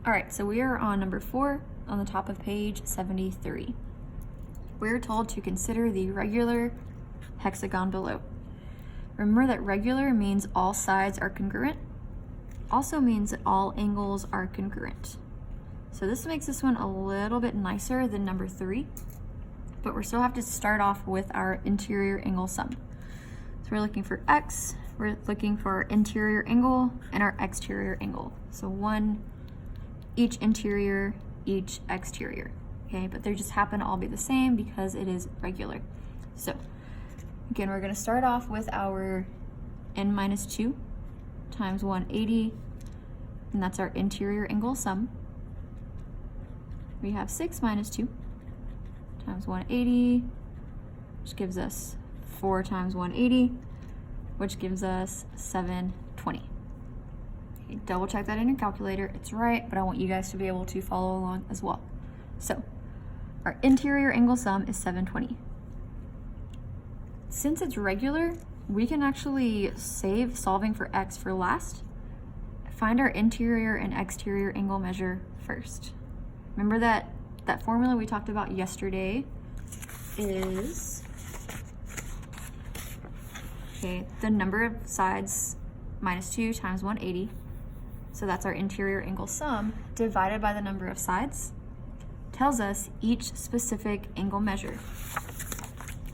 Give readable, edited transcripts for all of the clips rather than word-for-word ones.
All right, so we are on number 4 on the top of page 73. We're told to consider the regular hexagon below. Remember that regular means all sides are congruent, also means that all angles are congruent. So this makes this one a little bit nicer than number 3, but we still have to start off with our interior angle sum. So we're looking for x, we're looking for our interior angle and our exterior angle. So one, each interior, each exterior, okay? But they just happen to all be the same because it is regular. So again, we're gonna start off with our n minus 2 times 180, and that's our interior angle sum. We have 6 minus 2 times 180, which gives us 4 times 180, which gives us 720. Okay, double check that in your calculator. It's right, but I want you guys to be able to follow along as well. So our interior angle sum is 720. Since it's regular, we can actually save solving for x for last. Find our interior and exterior angle measure first. Remember that formula we talked about yesterday is the number of sides minus 2 times 180. So that's our interior angle sum divided by the number of sides. Tells us each specific angle measure.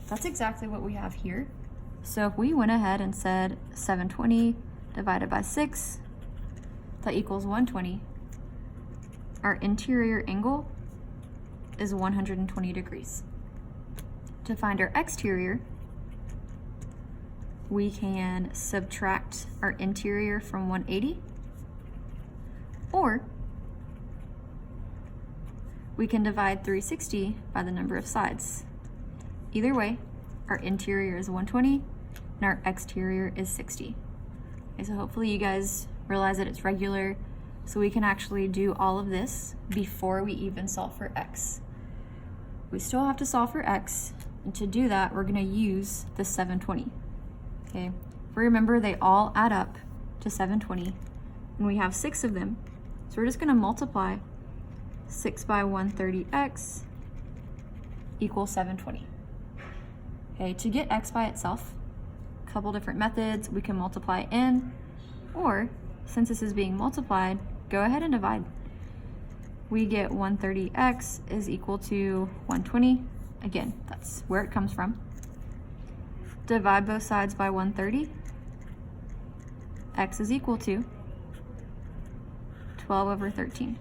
That's exactly what we have here. So if we went ahead and said 720 divided by 6, that equals 120. Our interior angle is 120 degrees. To find our exterior, we can subtract our interior from 180, or we can divide 360 by the number of sides. Either way, our interior is 120 and our exterior is 60. Okay, so hopefully you guys realize that it's regular, so we can actually do all of this before we even solve for x. We still have to solve for x, and to do that, we're gonna use the 720. Okay, if we remember, they all add up to 720, and we have 6 of them. So we're just gonna multiply 6 by 130x equals 720. Okay, to get x by itself, a couple different methods. We can multiply in, or since this is being multiplied, go ahead and divide. We get 130x is equal to 120. Again, that's where it comes from. Divide both sides by 130. X is equal to 12 over 13.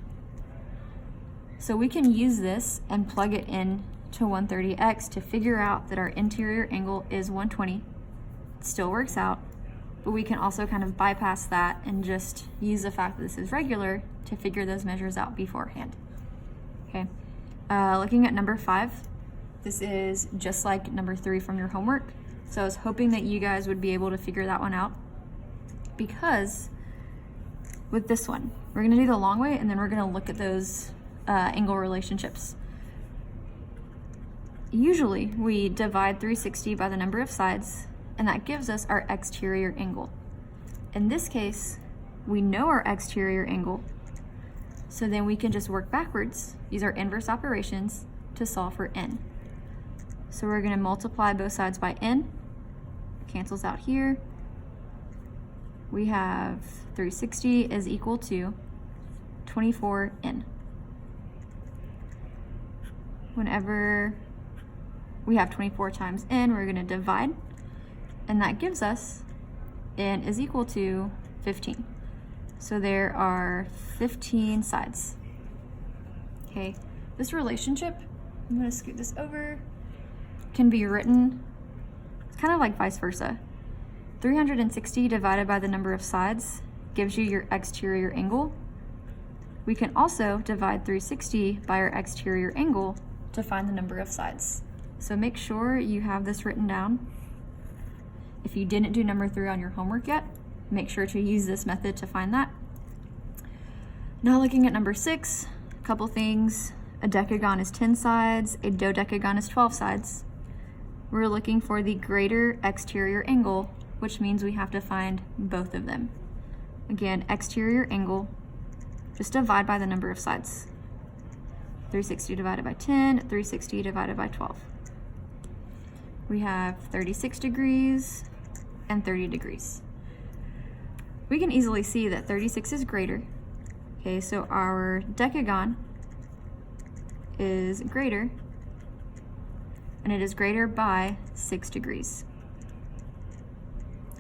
So we can use this and plug it in to 130x to figure out that our interior angle is 120. It still works out, but we can also kind of bypass that and just use the fact that this is regular to figure those measures out beforehand. Okay, looking at number 5, this is just like number 3 from your homework. So I was hoping that you guys would be able to figure that one out, because with this one, we're gonna do the long way and then we're gonna look at those angle relationships. Usually we divide 360 by the number of sides, and that gives us our exterior angle. In this case, we know our exterior angle, so then we can just work backwards, use our inverse operations to solve for n. So we're gonna multiply both sides by n, cancels out here. We have 360 is equal to 24n. Whenever we have 24 times n, we're gonna divide, and that gives us n is equal to 15. So there are 15 sides. Okay, this relationship, I'm gonna scoot this over, can be written, it's kind of like vice versa. 360 divided by the number of sides gives you your exterior angle. We can also divide 360 by our exterior angle to find the number of sides. So make sure you have this written down. If you didn't do number 3 on your homework yet, make sure to use this method to find that. Now looking at number 6, a couple things. A decagon is 10 sides, a dodecagon is 12 sides. We're looking for the greater exterior angle, which means we have to find both of them. Again, exterior angle just divide by the number of sides. 360 divided by 10, 360 divided by 12. We have 36 degrees and 30 degrees. We can easily see that 36 is greater. Okay, so our decagon is greater, and it is greater by 6 degrees.